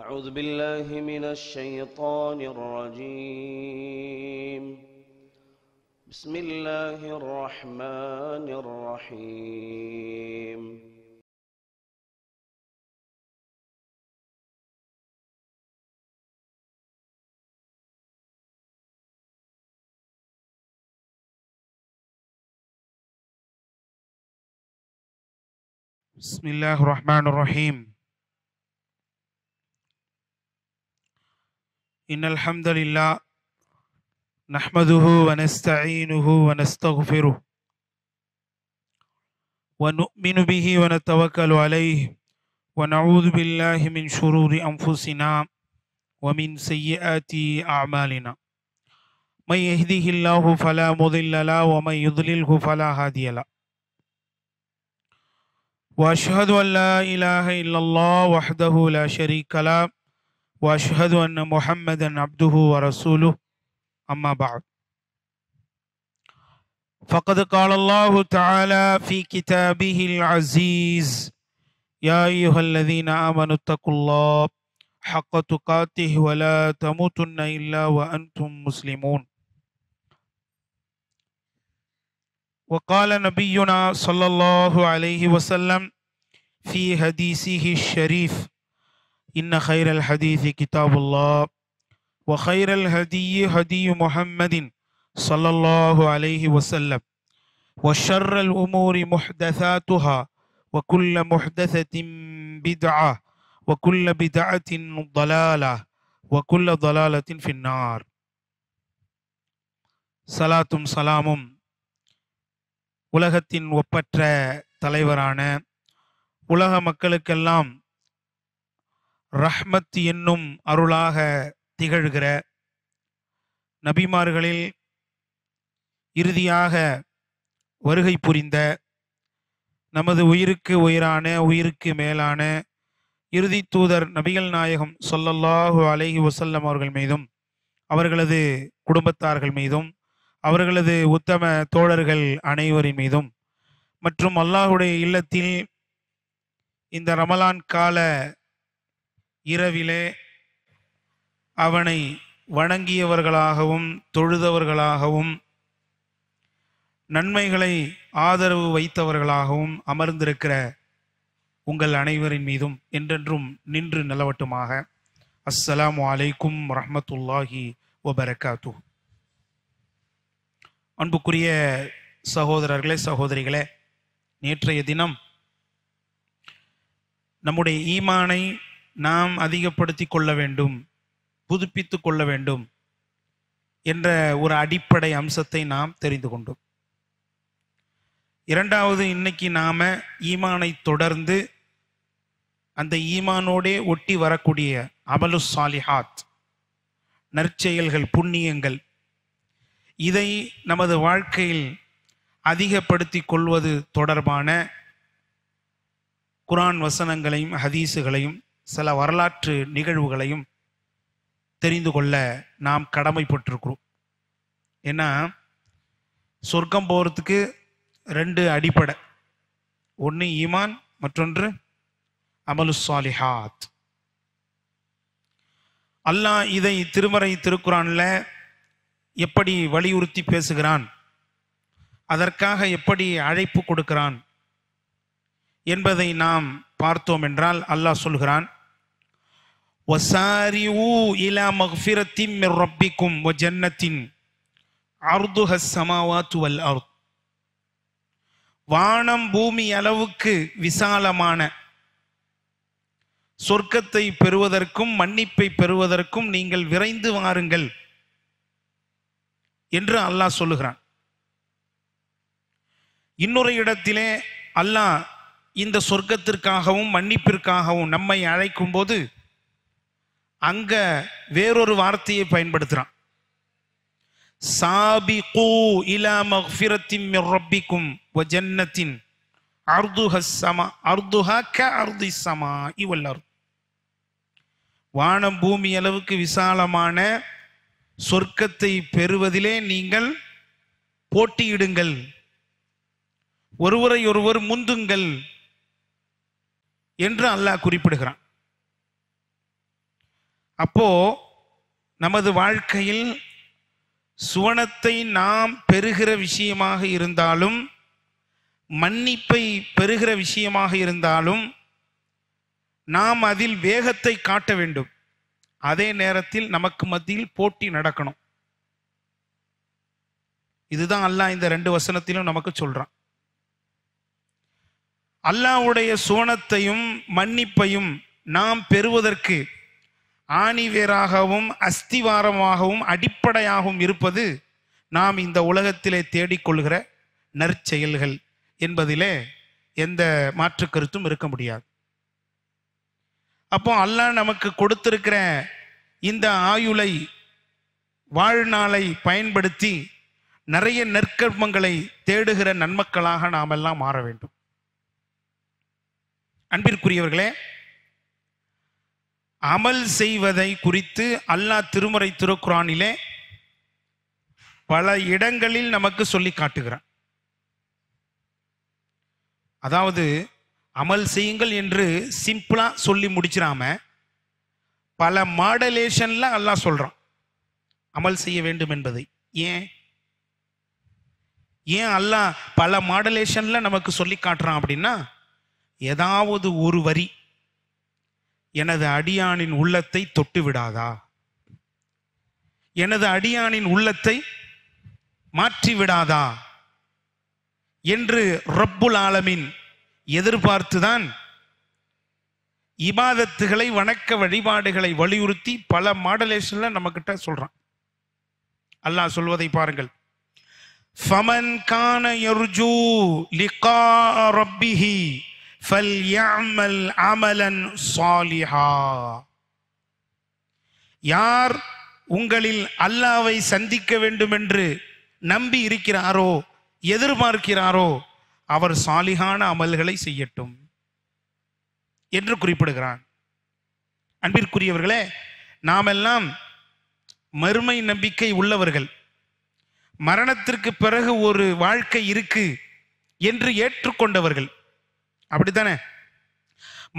أعوذ بالله من الشيطان الرجيم. بسم الله الرحمن الرحيم. بسم الله الرحمن الرحيم. إن الحمد لله نحمده ونستعينه ونستغفره ونؤمن به ونتوكل عليه ونعوذ بالله من شرور أنفسنا ومن سيئات أعمالنا. من يهده الله فلا مضل له ومن يضلله فلا هادي له. وأشهد أن لا إله إلا الله وحده لا شريك له وأشهد أن محمدا عبده ورسوله. أما بعد، فقد قال الله تعالى في كتابه العزيز: يا أيها الذين آمنوا اتقوا الله حق تقاته ولا تموتن إلا وأنتم مسلمون. وقال نبينا صلى الله عليه وسلم في حديثه الشريف: إن خير الحديث كتاب الله وخير الهدي هدي محمد صلى الله عليه وسلم وشر الأمور محدثاتها وكل محدثة بدعة وكل بدعة ضلالة وكل ضلالة في النار. சலாத்தும் சலாமும் உலகத்தின் ஒப்பற்ற தலைவரான உலக மக்களுக்கெல்லாம் ரஹ்மத் என்னும் அருளாக திகழ்கிற நபிமார்களில் இறுதியாக வருகை புரிந்த நமது உயிருக்கு உயிரான உயிருக்கு மேலான இறுதி தூதர் நபிகள் நாயகம் ஸல்லல்லாஹு அலைஹி வஸல்லம் அவர்கள் மீதும் அவர்களது குடும்பத்தார்கள் மீதும் அவர்களது உத்தம தோழர்கள் அனைவரின் மீதும் மற்றும் அல்லாஹுடைய இல்லத்தில் இந்த ரமலான் கால இரவிலே அவனை வணங்கியவர்களாகவும் தொழுதவர்களாகவும் நன்மைகளை ஆதரவு வைத்தவர்களாகவும் அமர்ந்திருக்கிற உங்கள் அனைவரின் மீதும் என்றென்றும் நின்று நிலவட்டுமாக. அஸ்ஸலாமு அலைக்கும் வரஹ்மத்துல்லாஹி வபரகாத்து. அன்புக்குரிய சகோதரர்களே, சகோதரிகளே, நேற்றைய தினம் நம்முடைய ஈமானை நாம் அதிகப்படுத்தி கொள்ள வேண்டும், புதுப்பித்து கொள்ள வேண்டும் என்ற ஒரு அடிப்படை அம்சத்தை நாம் தெரிந்து கொண்டோம். இரண்டாவது, இன்னைக்கு நாம ஈமானை தொடர்ந்து அந்த ஈமானோடே ஒட்டி வரக்கூடிய அமலு சாலிஹாத், நற்செயல்கள், புண்ணியங்கள், இதை நமது வாழ்க்கையில் அதிகப்படுத்தி கொள்வது தொடர்பான குர்ஆன் வசனங்களையும் ஹதீஸுகளையும் சில வரலாற்று நிகழ்வுகளையும் தெரிந்து கொள்ள நாம் கடமைப்பட்டிருக்கிறோம். ஏன்னா சொர்க்கம் போகிறதுக்கு ரெண்டு அடிப்படை, ஒன்று ஈமான், மற்றொன்று அமலு சாலிஹாத். அல்லாஹ் இதை திருமறை திருக்குர்ஆன்ல எப்படி வலியுறுத்தி பேசுகிறான், அதற்காக எப்படி அழைப்பு கொடுக்கிறான் என்பதை நாம் பார்த்தோம் என்றால், அல்லாஹ் சொல்கிறான்: வசாரிஊ இலா மக்ஃபிரத்தின் மிர் ரப்பிக்கும் வ ஜன்னத்தின் அர்துஹஸ் ஸமாவாத்து வல் அர்த். வானம் பூமி அளவுக்கு விசாலமான சொர்க்கத்தை பெறுவதற்கும் மன்னிப்பை பெறுவதற்கும் நீங்கள் விரைந்து வாருங்கள் என்று அல்லாஹ் சொல்லுகிறான். இன்னொரு இடத்திலே அல்லாஹ் இந்த சொர்க்கத்திற்காகவும் மன்னிப்பிற்காகவும் நம்மை அழைக்கும் போது அங்க வேறொரு வார்த்தையை பயன்படுத்துறான். சாபிகு இலா மக்ஃபிரத்தின் மிர் ரப்பிக்கும் வ ஜன்னத்தின் அர்துஹா கஅர்திஸ் ஸமாஇ வல் அர்த். வானம் பூமி அளவுக்கு விசாலமான சொர்க்கத்தை பெறுவதிலே நீங்கள் போட்டியிடுங்கள், ஒருவரை ஒருவர் முந்துங்கள் என்று அல்லாஹ் குறிப்பிடுகிறான். அப்போ நமது வாழ்க்கையில் சுவனத்தை நாம் பெறுகிற விஷயமாக இருந்தாலும், மன்னிப்பை பெறுகிற விஷயமாக இருந்தாலும் நாம் அதில் வேகத்தை காட்ட வேண்டும். அதே நேரத்தில் நமக்கு மத்தியில் போட்டி நடக்கணும். இதுதான் அல்லாஹ் இந்த 2 வசனத்திலும் நமக்கு சொல்றான். அல்லாஹ்வுடைய சுவனத்தையும் மன்னிப்பையும் நாம் பெறுவதற்கு ஆணிவேராகவும் அஸ்திவாரமாகவும் அடிப்படையாகவும் இருப்பது நாம் இந்த உலகத்திலே தேடிக்கொள்கிற நற்செயல்கள் என்பதிலே எந்த மாற்று கருத்தும் இருக்க முடியாது. அப்போ அல்லாஹ் நமக்கு கொடுத்திருக்கிற இந்த ஆயுளை, வாழ்நாளை பயன்படுத்தி நிறைய நற்கர்மங்களை தேடுகிற நன்மக்களாக நாம் எல்லாம் மாற வேண்டும். அன்பிற்குரியவர்களே, அமல் செய்வதை குறித்து அல்லாஹ் திருமறை திருக்குர்ஆனிலே பல இடங்களில் நமக்கு சொல்லி காட்டுகிறான். அதாவது அமல் செய்யுங்கள் என்று சிம்பிளா சொல்லி முடிச்சிடாம பல மாடலேஷன்ல அல்லாஹ் சொல்றான் அமல் செய்ய வேண்டும் என்பதை. ஏன் அல்லாஹ் பல மாடலேஷன்ல நமக்கு சொல்லி காட்டுறான் அப்படின்னா, ஏதாவது ஒரு வரி எனது அடியானின் உள்ளத்தை தொட்டு விடாதா, எனது அடியானின் உள்ளத்தை மாற்றி விடாதா என்று ரப்புல் ஆலமீன் எதிர்பார்த்துதான் இபாதத்துகளை, வணக்க வழிபாடுகளை வலியுறுத்தி பல மாடலேஷன்ல நம்ம கிட்ட சொல்றான். அல்லாஹ் சொல்வதை பாருங்கள். ஃபமன் கான யர்ஜூ லிகா ரப்பிஹி ஃபல்யஅமல் அமலன் ஸாலிஹா. யார் உங்களில் அல்லாஹ்வை சந்திக்க வேண்டும் என்று நம்பி இருக்கிறாரோ, எதிர்பார்க்கிறாரோ, அவர் சாலிகான அமல்களை செய்யட்டும் என்று குறிப்பிடுகிறான். அன்பிற்குரியவர்களே, நாமெல்லாம் மறுமை நம்பிக்கை உள்ளவர்கள். மரணத்திற்கு பிறகு ஒரு வாழ்க்கை இருக்கு என்று ஏற்றுக்கொண்டவர்கள். அப்படித்தானே?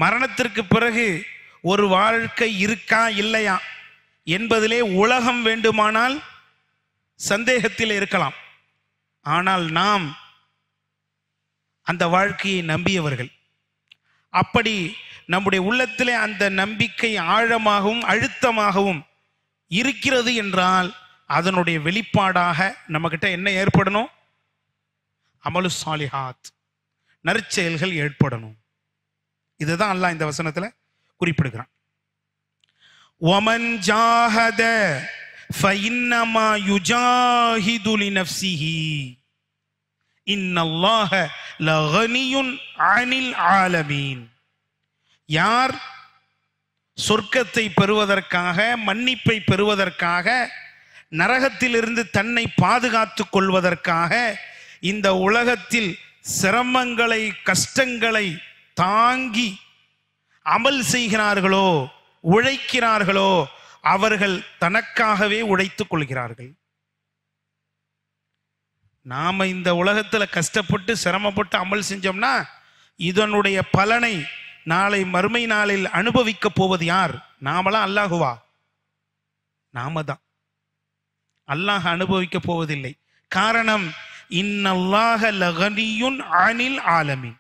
மரணத்திற்கு பிறகு ஒரு வாழ்க்கை இருக்கா இல்லையா என்பதிலே உலகம் வேண்டுமானால் சந்தேகத்தில் இருக்கலாம். ஆனால் நாம் அந்த வாழ்க்கையை நம்பியவர்கள். அப்படி நம்முடைய உள்ளத்திலே அந்த நம்பிக்கை ஆழமாகவும் அழுத்தமாகவும் இருக்கிறது என்றால் அதனுடைய வெளிப்பாடாக நம்மகிட்ட என்ன ஏற்படணும்? அமலு சாலிஹாத், நற்செயல்கள் ஏற்படணும். இதுதான் அல்லாஹ் இந்த வசனத்துல குறிப்பிடுகிறான். وَمَنْ جَاهَدَ فَإِنَّمَا يُجَاهِدُ لِنَفْسِهِ إِنَّ اللَّهَ لَغَنِيٌّ عَنِ الْعَالَمِينَ. யார் சொர்க்கத்தை பெறுவதற்காக, மன்னிப்பை பெறுவதற்காக, நரகத்திலிருந்து தன்னை பாதுகாத்துக் கொள்வதற்காக இந்த உலகத்தில் சிரமங்களை, கஷ்டங்களை தாங்கி அமல் செய்கிறார்களோ, உழைக்கிறார்களோ, அவர்கள் தனக்காகவே உழைத்துக் கொள்கிறார்கள். நாம இந்த உலகத்துல கஷ்டப்பட்டு சிரமப்பட்டு அமல் செஞ்சோம்னா இதனுடைய பலனை நாளை மறுமை நாளில் அனுபவிக்க போவது யார்? நாமலாம் அல்லாஹுவா? நாம தான். அல்லாஹ் அனுபவிக்க போவதில்லை. காரணம், இன்னல்லாஹ லகனியுன் அனில் ஆலமீன்.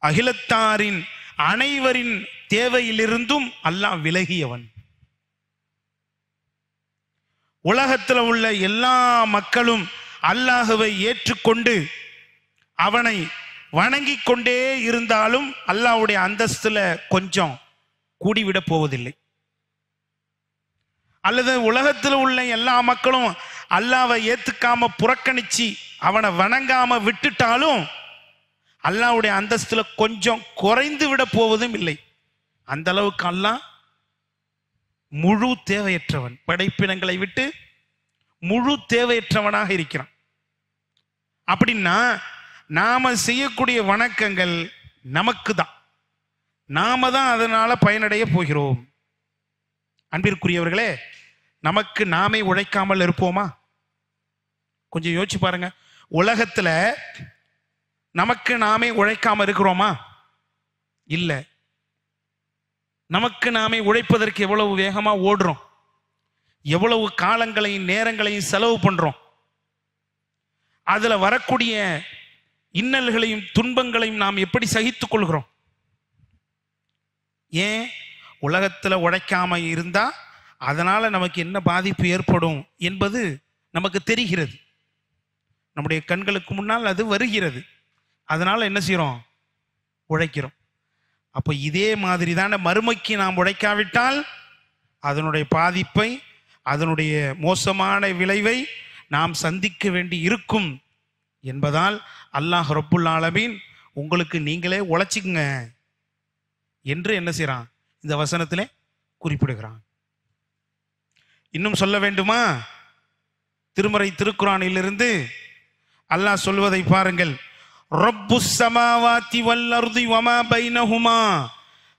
அகிலத்தாரின் அனைவரின் தேவையிலிருந்தும் அல்லாஹ் விலகியவன். உலகத்தில் உள்ள எல்லா மக்களும் அல்லாஹுவை ஏற்றுக்கொண்டு அவனை வணங்கிக் கொண்டே இருந்தாலும் அல்லாஹ்வுடைய அந்தஸ்துல கொஞ்சம் கூடிவிட போவதில்லை. அல்லது உலகத்தில் உள்ள எல்லா மக்களும் அல்லாஹ்வை ஏத்துக்காம புறக்கணிச்சு அவனை வணங்காம விட்டுட்டாலும் அல்லாஹ்வுடைய அந்தஸ்துல கொஞ்சம் குறைந்து விட போவதும் இல்லை. அந்த அளவுக்கு அல்லாஹ் முழு தேவையற்றவன். படைப்பினங்களை விட்டு முழு தேவையற்றவனாக இருக்கிறான். அப்படின்னா நாம செய்யக்கூடிய வணக்கங்கள் நமக்கு தான், நாம தான் அதனால பயனடைய போகிறோம். அன்பிற்குரியவர்களே, நமக்கு நாமே உழைக்காமல் இருப்போமா? கொஞ்சம் யோசிச்சு பாருங்க. உலகத்துல நமக்கு நாமே உழைக்காம இருக்கிறோமா? இல்ல. நமக்கு நாமே உழைப்பதற்கு எவ்வளவு வேகமா ஓடுறோம், எவ்வளவு காலங்களையும் நேரங்களையும் செலவு பண்றோம். அதுல வரக்கூடிய இன்னல்களையும் துன்பங்களையும் நாம் எப்படி சகித்துக் கொள்கிறோம்? ஏன் உலகத்துல உழைக்காம இருந்தா அதனால நமக்கு என்ன பாதிப்பு ஏற்படும் என்பது நமக்கு தெரிகிறது, நம்முடைய கண்களுக்கு முன்னால் அது வருகிறது. அதனால என்ன செய்யறோம்? உழைக்கிறோம். அப்போ இதே மாதிரி தானே மறுமைக்கு நாம் உழைக்காவிட்டால் அதனுடைய பாதிப்பை, அதனுடைய மோசமான விளைவை நாம் சந்திக்க வேண்டி இருக்கும் என்பதால் அல்லாஹ் ரப்புல் ஆலமீன் உங்களுக்கு நீங்களே உழைச்சிக்குங்க என்று என்ன செய்யறான்? இந்த வசனத்திலே குறிப்பிடுகிறான். இன்னும் சொல்ல வேண்டுமா? திருமறை திருக்குரானிலிருந்து அல்லாஹ் சொல்வதை பாருங்கள். ரப்புஸ் ஸமாவாதி வல் அர்தி வமா பைனஹுமா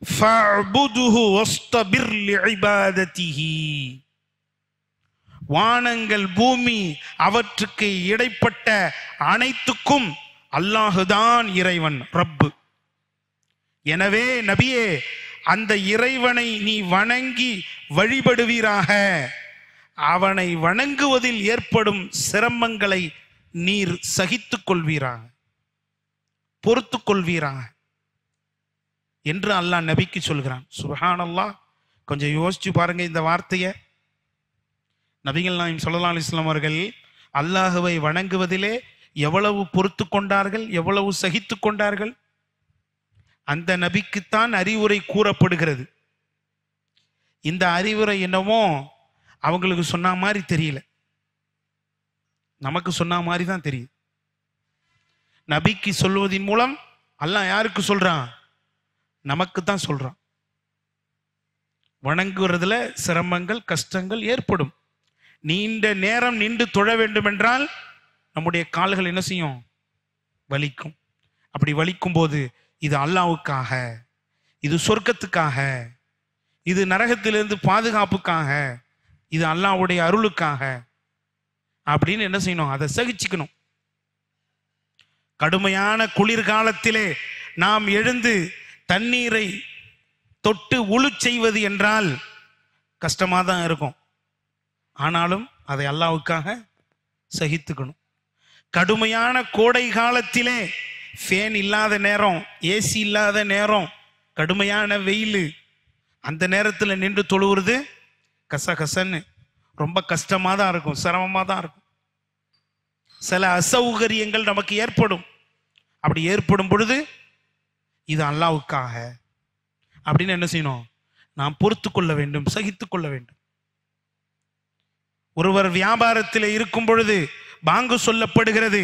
ஃபஅபுதுஹு வஸ்தபிர் லிஇபாததிஹி. வானங்கள் பூமி அவற்றுக்கு இடைப்பட்ட அனைத்துக்கும் அல்லாஹுதான் இறைவன், ரப்பு. எனவே நபியே, அந்த இறைவனை நீ வணங்கி வழிபடுவீராக. அவனை வணங்குவதில் ஏற்படும் சிரமங்களை நீர் சகித்துக் கொள்வீராக, பொறுத்து கொள்வீராக என்று அல்லாஹ் நபிக்கு சொல்கிறான். சுப்ஹானல்லாஹ். கொஞ்சம் யோசிச்சு பாருங்க இந்த வார்த்தையை. நபிகள் நாயகம் ஸல்லல்லாஹு அலைஹி வஸல்லம் அவர்கள் அல்லாஹுவை வணங்குவதிலே எவ்வளவு பொறுத்து கொண்டார்கள், எவ்வளவு சகித்து கொண்டார்கள். அந்த நபிக்குத்தான் அறிவுரை கூறப்படுகிறது. இந்த அறிவுரை என்னமோ அவங்களுக்கு சொன்ன மாதிரி தெரியல, நமக்கு சொன்ன மாதிரி தான் தெரியுது. நபிக்கு சொல்வதன் மூலம் அல்லாஹ் யாருக்கு சொல்றான்? நமக்கு தான் சொல்றான். வணங்குறதுல சிரமங்கள், கஷ்டங்கள் ஏற்படும். நீண்ட நேரம் நின்று தொழ வேண்டும் என்றால் நம்முடைய கால்கள் என்ன செய்யும்? வலிக்கும். அப்படி வலிக்கும் போது இது அல்லாஹ்வுக்காக, இது சொர்க்கத்துக்காக, இது நரகத்திலிருந்து பாதுகாப்புக்காக, இது அல்லாஹ்வுடைய அருளுக்காக அப்படின்னு என்ன செய்யணும்? அதை சகிச்சுக்கணும். கடுமையான குளிர்காலத்திலே நாம் எழுந்து தண்ணீரை தொட்டு உழு செய்வது என்றால் கஷ்டமாக தான் இருக்கும். ஆனாலும் அதை அல்லாஹ்வுக்காக சகித்துக்கணும். கடுமையான கோடை காலத்திலே ஃபேன் இல்லாத நேரம், ஏசி இல்லாத நேரம், கடுமையான வெயில், அந்த நேரத்தில் நின்று தொழுவுறது கசகசன்னு ரொம்ப கஷ்டமாக தான் இருக்கும், சிரமமாக தான் இருக்கும். சில அசௌகரியங்கள் நமக்கு ஏற்படும். அப்படி ஏற்படும் பொழுது இது அல்லாஹ்வுக்காக அப்படின்னு என்ன செய்யணும்? நாம் பொறுத்து கொள்ள வேண்டும், சகித்து கொள்ள வேண்டும். ஒருவர் வியாபாரத்தில் இருக்கும் பொழுது பாங்கு சொல்லப்படுகிறது,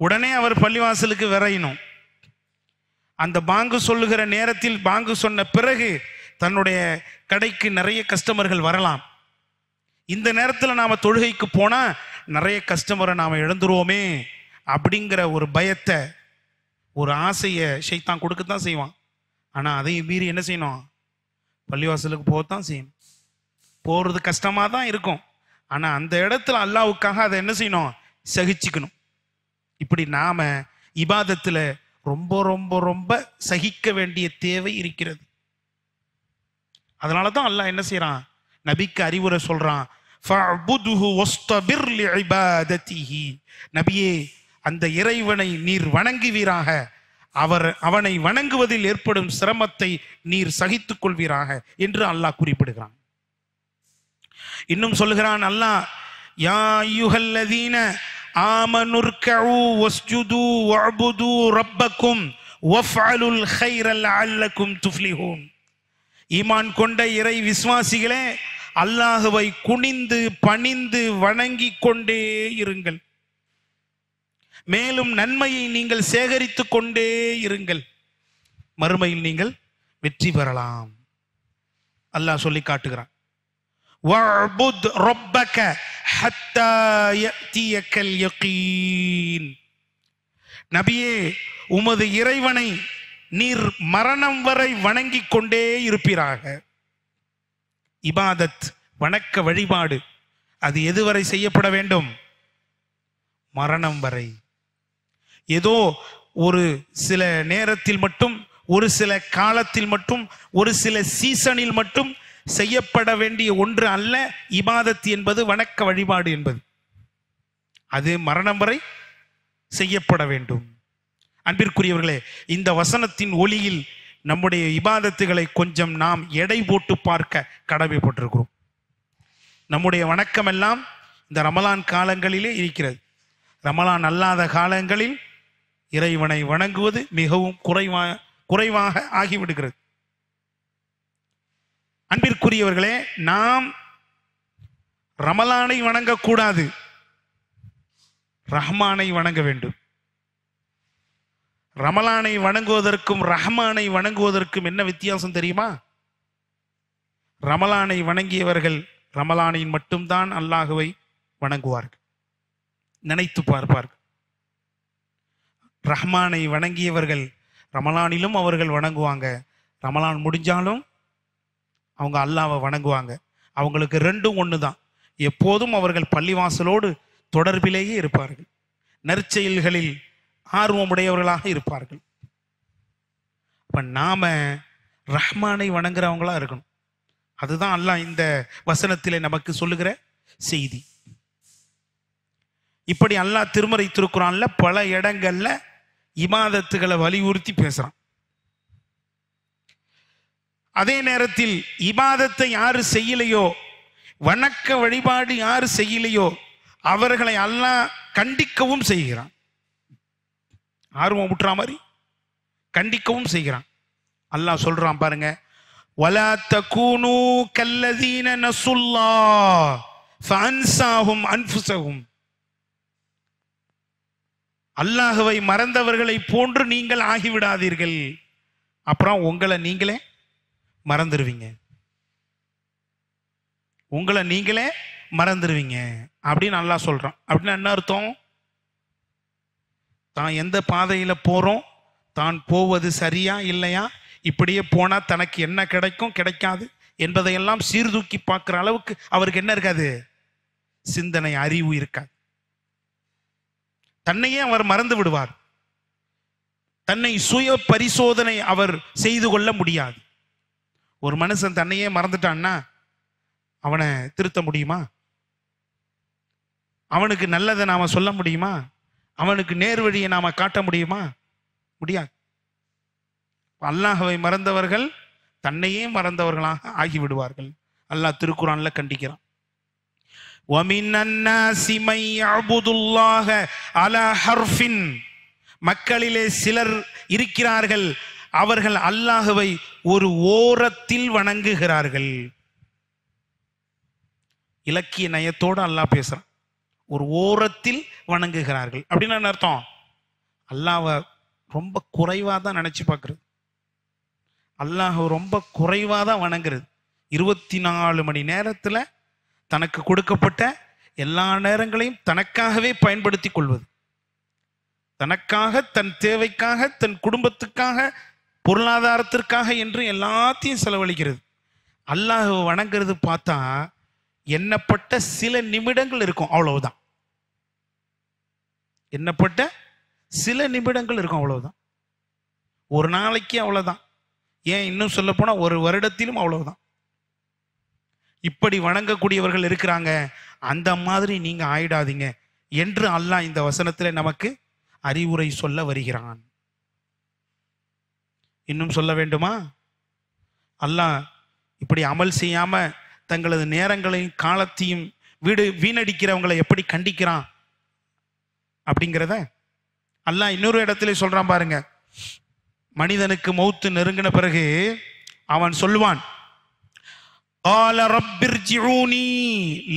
உடனே அவர் பள்ளிவாசலுக்கு விரையணும். அந்த பாங்கு சொல்லுகிற நேரத்தில், பாங்கு சொன்ன பிறகு தன்னுடைய கடைக்கு நிறைய கஸ்டமர்கள் வரலாம். இந்த நேரத்தில் நாம தொழுகைக்கு போனா நிறைய கஸ்டமரை நாம இழந்துருவோமே அப்படிங்கிற ஒரு பயத்தை, ஒரு ஆசையை ஷைத்தான் கொடுக்கத்தான் செய்வான். ஆனா அதையும் மீறி என்ன செய்யணும்? பள்ளிவாசலுக்கு போகத்தான் செய்யணும். போறது கஷ்டமா தான் இருக்கும். ஆனா அந்த இடத்துல அல்லாஹ்வுக்காக அதை என்ன செய்யணும்? சகிச்சுக்கணும். இப்படி நாம இபாதத்துல ரொம்ப ரொம்ப ரொம்ப சகிக்க வேண்டிய தேவை இருக்கிறது. அதனாலதான் அல்லாஹ் என்ன செய்யறான்? நபிக்கு அறிவுரை சொல்றான். ஃபஅபுதுஹு வஸ்தபிர் லிஇபாததிஹி. நபியே, அந்த இறைவனை நீர் வணங்குவீராக, அவனை வணங்குவதில் ஏற்படும் சிரமத்தை நீர் சகித்துக் கொள்வீராக என்று அல்லாஹ் குறிப்பிடுகிறான். இன்னும் சொல்லுகிறான் அல்லாஹ், யா அய்யுஹல்லதீன ஆமனுர்கஉ வஸ்ஜுது வஅபுது ரப்பக்கும் வஃஅலுல் கைர லஅல்லக்கும் துஃப்லிஹூன். ஈமான் கொண்ட இறை விசுவாசிகளே, அல்லாஹுவை குனிந்து பணிந்து வணங்கி கொண்டே இருங்கள், மேலும் நன்மையை நீங்கள் சேகரித்துக் கொண்டே இருங்கள், மறுமையில் நீங்கள் வெற்றி பெறலாம். அல்லாஹ் சொல்லி காட்டுகிறான். வஅபுத் ரப்பக ஹத்தா யஅதியக்கல் யகீன். நபியே, உமது இறைவனை நீர் மரணம் வரை வணங்கிக் கொண்டே இருப்பீராக. இபாதத், வணக்க வழிபாடு, அது எதுவரை செய்யப்பட வேண்டும்? மரணம் வரை. ஏதோ ஒரு சில நேரத்தில் மட்டும் ஒரு சில காலத்தில் மட்டும், ஒரு சில சீசனில் மட்டும் செய்யப்பட வேண்டிய ஒன்று அல்ல இபாதத் என்பது, வணக்க வழிபாடு என்பது. அது மரணம் வரை செய்யப்பட வேண்டும். அன்பிற்குரியவர்களே, இந்த வசனத்தின் ஒளியில் நம்முடைய இபாதத்துகளை கொஞ்சம் நாம் எடை போட்டு பார்க்க கடமைப்பட்டிருக்கிறோம். நம்முடைய வணக்கம் எல்லாம் இந்த ரமலான் காலங்களிலே இருக்கிறது. ரமலான் அல்லாத காலங்களில் இறைவனை வணங்குவது மிகவும் குறைவாக ஆகிவிடுகிறது. அன்பிற்குரியவர்களே, நாம் ரமலானை வணங்கக்கூடாது, ரஹ்மானை வணங்க வேண்டும். ரமலானை வணங்குவதற்கும் ரஹ்மானை வணங்குவதற்கும் என்ன வித்தியாசம் தெரியுமா? ரமலானை வணங்கியவர்கள் ரமலானில் மட்டும்தான் அல்லாஹுவை வணங்குவார்கள், நினைத்து பார்ப்பார்கள். ரஹ்மானை வணங்கியவர்கள் ரமலானிலும் அவர்கள் வணங்குவாங்க, ரமலான் முடிஞ்சாலும் அவங்க அல்லாஹ்வை வணங்குவாங்க. அவங்களுக்கு ரெண்டும் ஒன்று தான். எப்போதும் அவர்கள் பள்ளிவாசலோடு தொடர்பிலேயே இருப்பார்கள், நற்செயல்களில் ஆர்வமுடையவர்களாக இருப்பார்கள். அப்ப நாம ரஹ்மானை வணங்குறவங்களா இருக்கணும். அதுதான் அல்லாஹ் இந்த வசனத்திலே நமக்கு சொல்லுகிற செய்தி. இப்படி அல்லாஹ் திருமறை திருக்குரான்ல பல இடங்கள்ல இபாதத்துகளை வலியுறுத்தி பேசுறான். அதே நேரத்தில் இபாதத்தை யாரு செய்யலையோ, வணக்க வழிபாடு யாரு செய்யலையோ அவர்களை அல்லாஹ் கண்டிக்கவும் செய்கிறான். ஆர்வம் விட்டுற மாதிரி கண்டிக்கவும் செய்கிறான். அல்லாஹ் சொல்றான் பாருங்க, வலா தகூனு கல்லதீன நஸுல்லாஹ் ஃபஅன்ஸாஹும் அன்ஃபுஸஹும். அல்லாஹ்வை மறந்தவர்களை போன்று நீங்கள் ஆகிவிடாதீர்கள், அப்புறம் உங்களை நீங்களே மறந்துடுவீங்க, உங்களை நீங்களே மறந்துடுவீங்க அப்படின்னு அல்லாஹ் சொல்றான். அப்படின்னா என்ன அர்த்தம்? தான் எந்த பாதையில போறோம், தான் போவது சரியா இல்லையா, இப்படியே போனா தனக்கு என்ன கிடைக்கும் கிடைக்காது என்பதையெல்லாம் சீர்தூக்கி பார்க்கிற அளவுக்கு அவருக்கு என்ன இருக்காது? சிந்தனை, அறிவு இருக்காது. தன்னையே அவர் மறந்து விடுவார். தன்னை சுய பரிசோதனை அவர் செய்து கொள்ள முடியாது. ஒரு மனுஷன் தன்னையே மறந்துட்டான்னா அவனை திருத்த முடியுமா? அவனுக்கு நல்லதை நாம சொல்ல முடியுமா? அவனுக்கு நேர் வழியை நாம காட்ட முடியுமா? முடியாது. அல்லாஹ்வை மறந்தவர்கள் தன்னையே மறந்தவர்களாக ஆகிவிடுவார்கள். அல்லாஹ் திருக்குரான்ல கண்டிக்கிறான். மக்களிலே சிலர் இருக்கிறார்கள், அவர்கள் அல்லாஹ்வை ஒரு ஓரத்தில் வணங்குகிறார்கள். இலக்கிய நயத்தோடு அல்லாஹ் பேசுறான். ஒரு ஓரத்தில் வணங்குகிறார்கள் அப்படின்னு என்ன அர்த்தம்? அல்லாஹ்வை ரொம்ப குறைவா தான் நினைச்சு பார்க்கறது, அல்லாஹ் ரொம்ப குறைவா தான் வணங்குறது. 24 மணி நேரத்துல தனக்கு கொடுக்கப்பட்ட எல்லா நேரங்களையும் தனக்காகவே பயன்படுத்தி கொள்வது, தனக்காக, தன் தேவைக்காக, தன் குடும்பத்துக்காக, பொருளாதாரத்திற்காக என்று எல்லாத்தையும் செலவழிக்கிறது. அல்லாஹ் வணங்குறது பார்த்தா எண்ணப்பட்ட சில நிமிடங்கள் இருக்கும், அவ்வளவுதான். எண்ணப்பட்ட சில நிமிடங்கள் இருக்கும், அவ்வளவுதான். ஒரு நாளைக்கு அவ்வளவுதான். ஏன் இன்னும் சொல்ல போனா ஒரு வருடத்திலும் அவ்வளவுதான். இப்படி வணங்கக்கூடியவர்கள் இருக்கிறாங்க. அந்த மாதிரி நீங்க ஆயிடாதீங்க என்று அல்லாஹ் இந்த வசனத்துல நமக்கு அறிவுரை சொல்ல வருகிறான். இன்னும் சொல்ல வேண்டுமா? அல்லாஹ் இப்படி அமல் செய்யாம தங்களது நேரங்களையும் காலத்தையும் வீணடிக்கிறவங்களை எப்படி கண்டிக்கிறான் அப்படிங்கிறத அல்லாஹ் இன்னொரு இடத்துல சொல்றான் பாருங்க. மனிதனுக்கு மௌத்து நெருங்கின பிறகு அவன் சொல்லுவான், قال رب ارجعوني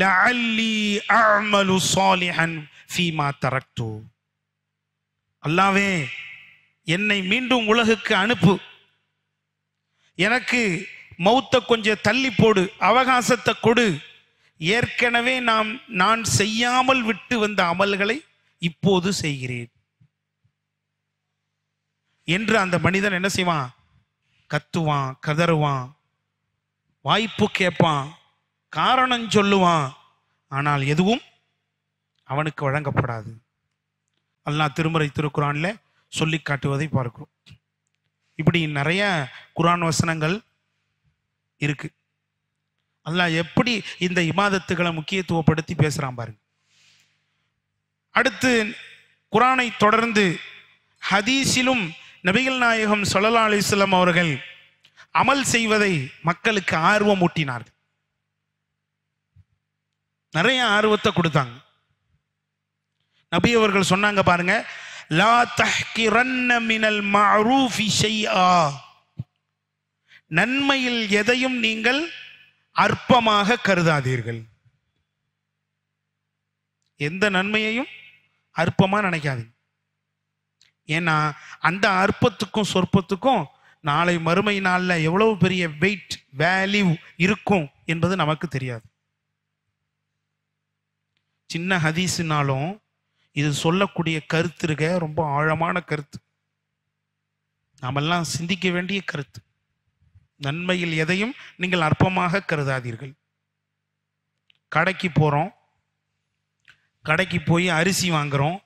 لعلي اعمل صالحا فيما تركت. அல்லாஹ்வே, என்னை மீண்டும் உலகுக்கு அனுப்பு, எனக்கு மௌத்த கொஞ்சம் தள்ளி போடு, அவகாசத்தை கொடு, ஏற்கனவே நான் செய்யாமல் விட்டு வந்த அமல்களை இப்போது செய்கிறேன் என்று அந்த மனிதன் என்ன செய்வான்? கத்துவான், கதறுவான், வாய்ப்பு கேட்பான், காரணம் சொல்லுவான். ஆனால் எதுவும் அவனுக்கு வழங்கப்படாது. அல்லாஹ் திருமறை திருக்குரான்ல சொல்லி காட்டுவதை பார்க்கிறோம். இப்படி நிறைய குர்ஆன் வசனங்கள் இருக்கு. அல்லாஹ் எப்படி இந்த இபாதத்துகளை முக்கியத்துவப்படுத்தி பேசுறான் பாருங்க. அடுத்து குர்ஆனை தொடர்ந்து ஹதீஸிலும் நபிகள் நாயகம் ஸல்லல்லாஹு அலைஹி வஸல்லம் அவர்கள் அமல் செய்வதை மக்களுக்கு ஆர்வம் ஊட்டினார்கள். நிறைய ஆர்வத்தை கொடுத்தாங்க. நபி அவர்கள் சொன்னாங்க பாருங்க, லா தஹ்கிரன்ன மினல் மஅரூஃபி ஷைஆ, நன்மையில் எதையும் நீங்கள் அற்பமாக கருதாதீர்கள். எந்த நன்மையையும் அற்பமா நினைக்காதீங்க. ஏன்னா அந்த அற்பத்துக்கும் சொற்பத்துக்கும் நாளை மறுமை நாளில் எவ்வளவு பெரிய வெயிட் வேல்யூ இருக்கும் என்பது நமக்கு தெரியாது. சின்ன ஹதீஸ்னாலும் இது சொல்லக்கூடிய கருத்து இருக்க ரொம்ப ஆழமான கருத்து, நாமெல்லாம் சிந்திக்க வேண்டிய கருத்து. நன்மையில் எதையும் நீங்கள் அற்பமாக கருதாதீர்கள். கடைக்கு போறோம், கடைக்கு போய் அரிசி வாங்குறோம்.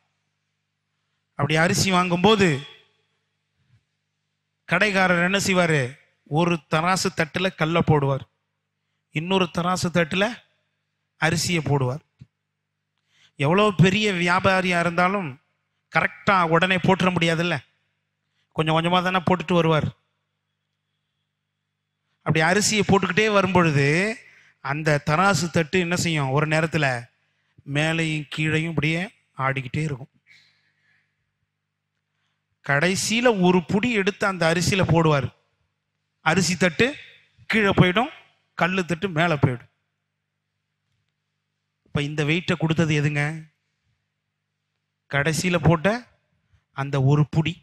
அப்படி அரிசி வாங்கும்போது கடைக்காரர் என்ன செய்வாரு, ஒரு தராசு தட்டுல கல்லை போடுவார், இன்னொரு தராசு தட்டுல அரிசியை போடுவார். எவ்வளோ பெரிய வியாபாரியா இருந்தாலும் கரெக்டா உடனே போட்டுற முடியாதுல்ல, கொஞ்சம் கொஞ்சமா தானே போட்டுட்டு வருவார். அப்படி அரிசியை போட்டுக்கிட்டே வரும்பொழுது அந்த தராசு தட்டு என்ன செய்யும், ஒரு நேரத்தில் மேலையும் கீழையும் இப்படியே ஆடிக்கிட்டே இருக்கும். கடைசியில ஒரு புடி எடுத்து அந்த அரிசியில போடுவார், அரிசி தட்டு கீழே போயிடும், கல்லு தட்டு மேலே போயிடும். இப்ப இந்த வெயிட்டை கொடுத்தது எதுங்க, கடைசியில போட்ட அந்த ஒரு புடி.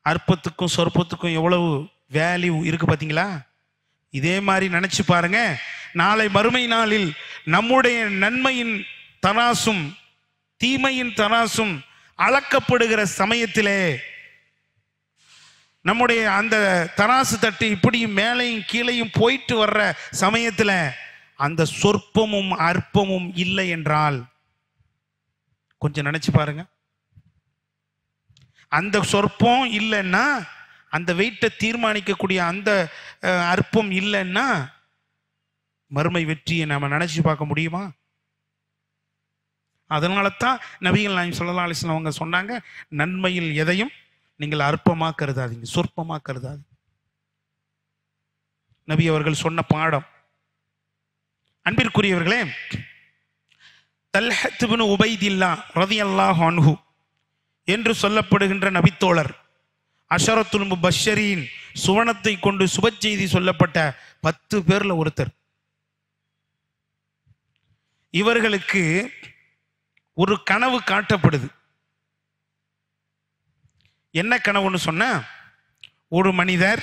அற்பத்துக்கும் சொற்பத்துக்கும் எவ்வளவு வேல்யூ இருக்கு பாத்தீங்களா? இதே மாதிரி நினைச்சு பாருங்க, நாளை மறுமை நாளில் நம்முடைய நன்மையின் தராசும் தீமையின் தராசும் அளக்கப்படுகிற சமயத்திலே நம்முடைய அந்த தராசு தட்டு இப்படியும் மேலையும் கீழையும் போயிட்டு வர்ற சமயத்துல அந்த சொற்பமும் அற்பமும் இல்லை என்றால் கொஞ்சம் நினைச்சு பாருங்க. அந்த சொற்பம் இல்லைன்னா, அந்த வெயிட்டை தீர்மானிக்கக்கூடிய அந்த அற்பம் இல்லைன்னா மறுமை வெற்றியை நாம நினைச்சு பார்க்க முடியுமா? அதனால தான் நபிகள் நாயகம் ஸல்லல்லாஹு அலைஹி வஸல்லம் அவங்க சொன்னாங்க, நன்மையில் எதையும் நீங்கள் அற்பமா கருதாதீங்க, சொற்பமா கருதாதீங்க. நபி அவர்கள் சொன்ன பாடம். அன்பிற்குரியவர்களே, தல்ஹத் இப்னு உபைதில்லாஹ் ரலியல்லாஹு அன்ஹு என்று சொல்லப்படுகின்ற நபித்தோழர், அஷரத்துல் முபஷ்ஷரீன், சுவனத்தை கொண்டு சுப செய்தி சொல்லப்பட்ட 10 பேர்ல ஒருத்தர். இவர்களுக்கு ஒரு கனவு காட்டப்படுது. என்ன கனவுன்னு சொன்னா, ஒரு மனிதர்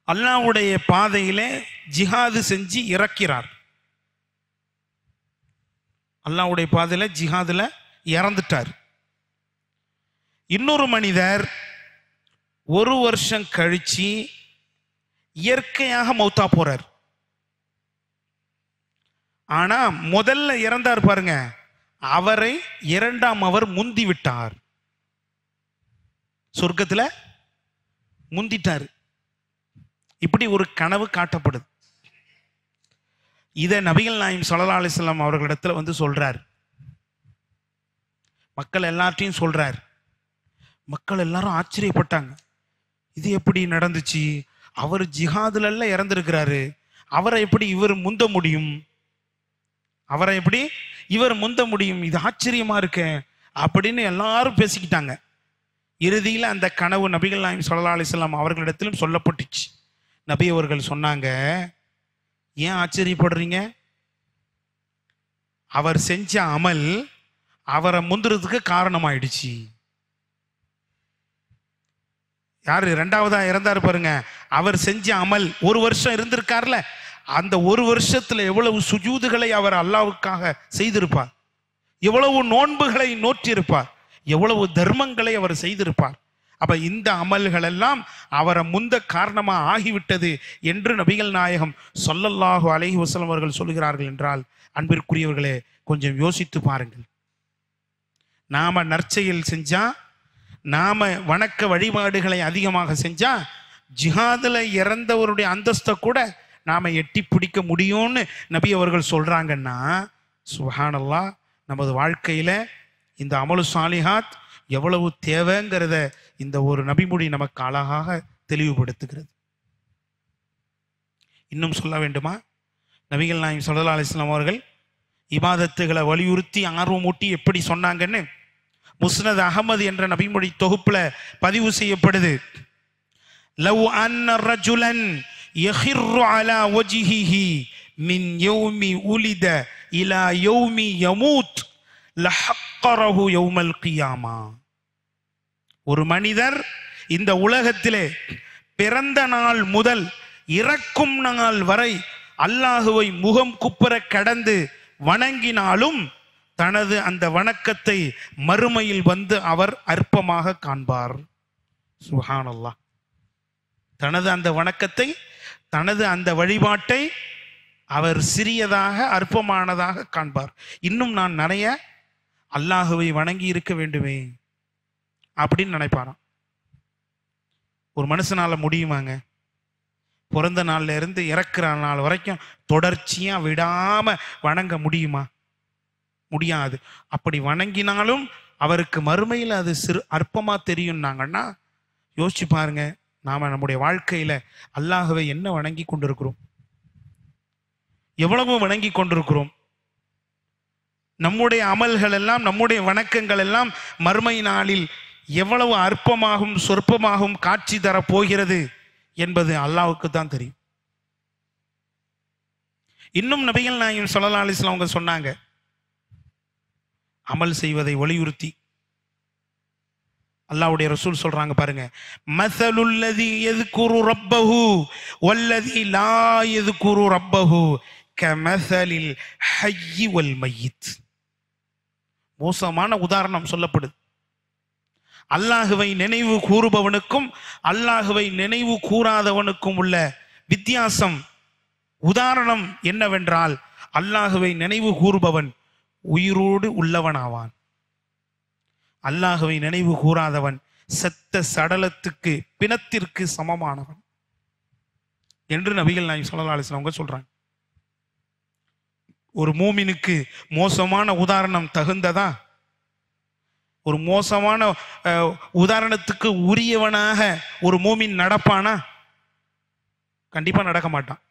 அல்லாஹ்வுடைய பாதையிலே ஜிஹாது செஞ்சு இறக்கிறார். அல்லாஹ்வுடைய பாதையில ஜிஹாதுல இறந்துட்டார். இன்னொரு மனிதர் 1 வருஷம் கழிச்சு இயற்கையாக மௌத்தா போறார். ஆனா முதல்ல இறந்தார் பாருங்க, அவரை 2ஆம் அவர் முந்தி விட்டார், சொர்க்கத்துல முந்திட்டார். இப்படி ஒரு கனவு காட்டப்படுது. இதை நபிகள் நாயகம் ஸல்லல்லாஹு அலைஹி வஸல்லம் அவர்களிடத்துல வந்து சொல்றார். மக்கள் எல்லார்ட்டையும் சொல்றார். மக்கள் எல்லாரும் ஆச்சரியப்பட்டாங்க, இது எப்படி நடந்துச்சு? அவர் ஜிஹாதுல இறந்திருக்கிறாரு, அவரை எப்படி இவர் முந்த முடியும்? அவரை எப்படி இவர் முந்த முடியும்? இது ஆச்சரியமா இருக்க அப்படின்னு எல்லாரும் பேசிக்கிட்டாங்க. இறுதியில் அந்த கனவு நபிகள் நாயகம் ஸல்லல்லாஹு அலைஹி வஸல்லம் அவர்களிடத்திலும் சொல்லப்பட்டுச்சு. நபி அவர்கள் சொன்னாங்க, ஏன் ஆச்சரியப்படுறீங்க? அவர் செஞ்ச அமல் அவரை முந்துறதுக்கு காரணமாயிடுச்சு. யாரு 2ஆவதா இறந்தாரு பாருங்க, அவர் செஞ்ச அமல் 1 வருஷம் இருந்திருக்கார்ல, அந்த 1 வருஷத்துல எவ்வளவு சுஜூதுகளை அவர் அல்லாஹ்வுக்காக செய்திருப்பார், எவ்வளவு நோன்புகளை நோற்றிருப்பார், எவ்வளவு தர்மங்களை அவர் செய்திருப்பார். அப்ப இந்த அமல்கள் எல்லாம் அவரை முந்த காரணமா ஆகிவிட்டது என்று நபிகள் நாயகம் ஸல்லல்லாஹு அலைஹி வஸல்லம் அவர்கள் சொல்கிறார்கள் என்றால், அன்பிற்குரியவர்களே, கொஞ்சம் யோசித்து பாருங்கள். நாம நற்செயல் செஞ்சா நாம வணக்க வழிபாடுகளை அதிகமாக செஞ்சா ஜிஹாதுல இறந்தவருடைய அந்தஸ்தை கூட நாம எட்டி பிடிக்க முடியும்னு நபி அவர்கள் சொல்றாங்கன்னா, சுப்ஹானல்லாஹ், நமது வாழ்க்கையில இந்த அமலு சாலிஹாத் எவ்வளவு தேவைங்கிறத இந்த ஒரு நபிமொழி நமக்கு அழகாக தெளிவுபடுத்துகிறது. இன்னும் சொல்ல வேண்டுமா? நபிகள் நாயகம் ஸல்லல்லாஹு அலைஹி வஸல்லம் அவர்கள் இபாதத்துகளை வலியுறுத்தி ஆர்வமூட்டி எப்படி சொன்னாங்கன்னு முஸ்னத் அஹமது என்ற நபிமொழி தொகுப்புல பதிவு செய்யப்படுது. லவ் அன்ன ரஜுலன் யஹிர்ரு அலா வஜ்ஹிஹி மின் யௌமி உலித இலா யௌமி யமூத் லஹக்கரஹு யௌமல் கியாமா. ஒரு மனிதர் இந்த உலகத்திலே பிறந்த நாள் முதல் இறக்கும் நாள் வரை அல்லாஹுவை முகம் குப்புற கடந்து வணங்கினாலும் தனது அந்த வணக்கத்தை மறுமையில் வந்து அவர் அற்பமாக காண்பார். சுப்ஹானல்லாஹ். தனது அந்த வணக்கத்தை, தனது அந்த வழிபாட்டை அவர் சிறியதாக அற்பமானதாக காண்பார். இன்னும் நான் நிறைய அல்லாஹுவை வணங்கி இருக்க வேண்டுமே அப்படின்னு நினைப்பாராம். ஒரு மனுஷனால முடியுமாங்க? பிறந்த நாள்ல இருந்து இறக்குற நாள் வரைக்கும் தொடர்ச்சியா விடாம வணங்க முடியுமா? முடியாது. அப்படி வணங்கினாலும் அவருக்கு மறுமையில் அது சிறு அற்பமா தெரியும்னாங்கன்னா யோசிச்சு பாருங்க, நாம நம்முடைய வாழ்க்கையில அல்லாஹுவை என்ன வணங்கி கொண்டிருக்கிறோம், எவ்வளவு வணங்கி கொண்டிருக்கிறோம். நம்முடைய அமல்கள் எல்லாம், நம்முடைய வணக்கங்கள் எல்லாம் மறுமை நாளில் எவ்வளவு அற்பமாகவும் சொற்பமாகவும் காட்சி தர போகிறது என்பது அல்லாஹ்வுக்கு தான் தெரியும். இன்னும் நபிகள் நாயகம் ஸல்லல்லாஹு அலைஹி வஸல்லம் அவங்க சொன்னாங்க, அமல் செய்வதை வலியுறுத்தி அல்லாஹ்வுடைய ரசூல் சொல்றாங்க பாருங்க, மஸலுல்லதி யذ்குரு ரப்பஹு வல்லதி லா யذ்குரு ரப்பஹு கமஸலில் ஹய்யி வல் மய்யித். மோசமான உதாரணம் சொல்லப்படுது. அல்லாஹுவை நினைவு கூறுபவனுக்கும் அல்லாஹுவை நினைவு கூறாதவனுக்கும் உள்ள வித்தியாசம், உதாரணம் என்னவென்றால், அல்லாஹுவை நினைவு கூறுபவன் உயிரோடு உள்ளவனாவான். அல்லாஹுவை நினைவு கூறாதவன் செத்த சடலத்துக்கு, பிணத்திற்கு சமமானவன் என்று நபிகள் நாயகம் ஸல்லல்லாஹு அலைஹி வஸல்லம் அவங்க சொல்றாங்க. ஒரு மூமினுக்கு மோசமான உதாரணம் தகுந்ததா? ஒரு மோசமான உதாரணத்துக்கு உரியவனாக ஒரு மூமின் நடப்பானா? கண்டிப்பா நடக்க மாட்டான்.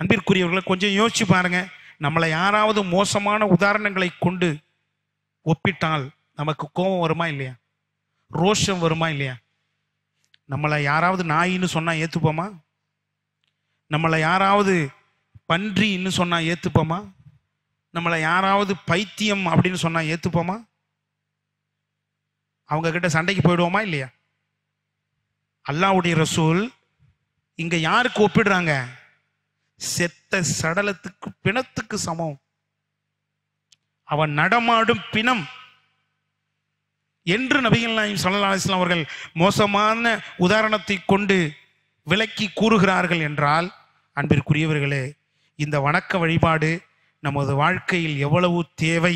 அன்பிற்குரியவர்களை கொஞ்சம் யோசிச்சு பாருங்க. நம்மளை யாராவது மோசமான உதாரணங்களை கொண்டு ஒப்பிட்டால் நமக்கு கோபம் வருமா இல்லையா? ரோஷம் வருமா இல்லையா? நம்மளை யாராவது நாயின்னு சொன்னா ஏத்துப்போமா? நம்மளை யாராவது பன்றின்னு சொன்னா ஏத்துப்போமா? நம்மளை யாராவது பைத்தியம் அப்படின்னு சொன்னா ஏத்துப்போமா? அவங்க கிட்ட சண்டைக்கு போயிடுவோமா இல்லையா? அல்லாஹ்வுடைய ரசூல் இங்க யாருக்கு ஒப்பிடுறாங்க? செத்த சடலத்துக்கு, பிணத்துக்கு சமம். அவன் நடமாடும் பிணம் என்று நபிகள் நாயகம் ஸல்லல்லாஹு அலைஹி வஸல்லம் அவர்கள் மோசமான உதாரணத்தை கொண்டு விளக்கி கூறுகிறார்கள் என்றால், அன்பிற்குரியவர்களே, இந்த வணக்க வழிபாடு நமது வாழ்க்கையில் எவ்வளவு தேவை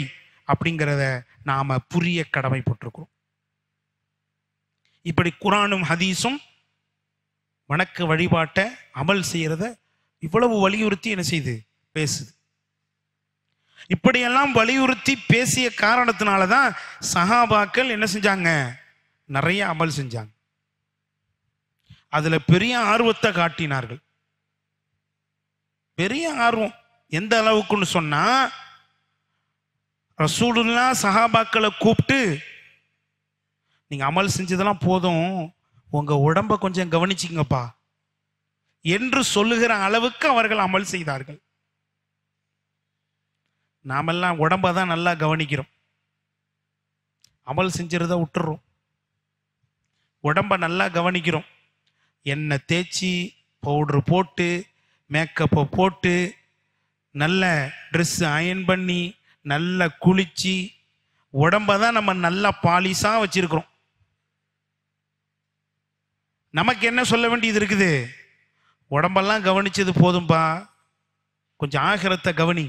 அப்படிங்கிறத நாம புரிய கடமைப்பட்டிருக்கிறோம். இப்படி குர்ஆனும் ஹதீஸும் வணக்க வழிபாட்டை அமல் செய்யறத இவ்வளவு வலியுறுத்தி என்ன செய்து பேசுது. இப்படியெல்லாம் வலியுறுத்தி பேசிய காரணத்தினாலதான் சஹாபாக்கள் என்ன செஞ்சாங்க? நிறைய அமல் செஞ்சாங்க. அதுல பெரிய ஆர்வத்தை காட்டினார்கள். பெரிய ஆர்வம் எந்த அளவுக்குன்னு சொன்னா, ரசூலுல்லாஹ் சஹாபாக்களை கூப்பிட்டு, நீங்க அமல் செஞ்சதெல்லாம் போதும், உங்க உடம்ப கொஞ்சம் கவனிச்சிங்கப்பா என்று சொல்லுகிற அளவுக்கு அவர்கள் அமல் செய்தார்கள். நாமெல்லாம் உடம்ப தான் நல்லா கவனிக்கிறோம், அமல் செஞ்சிருந்த விட்டுறோம். உடம்ப நல்லா கவனிக்கிறோம், எண்ணெய் தேய்ச்சி, பவுடர் போட்டு, மேக்கப்பை போட்டு, நல்ல ட்ரெஸ் அயன் பண்ணி, நல்லா குளிச்சு, உடம்ப தான் நம்ம நல்லா பாலிஷா வச்சிருக்கிறோம். நமக்கு என்ன சொல்ல வேண்டியது இருக்குது? உடம்பெல்லாம் கவனிச்சது போதும்பா, கொஞ்சம் ஆகிரத்தை கவனி,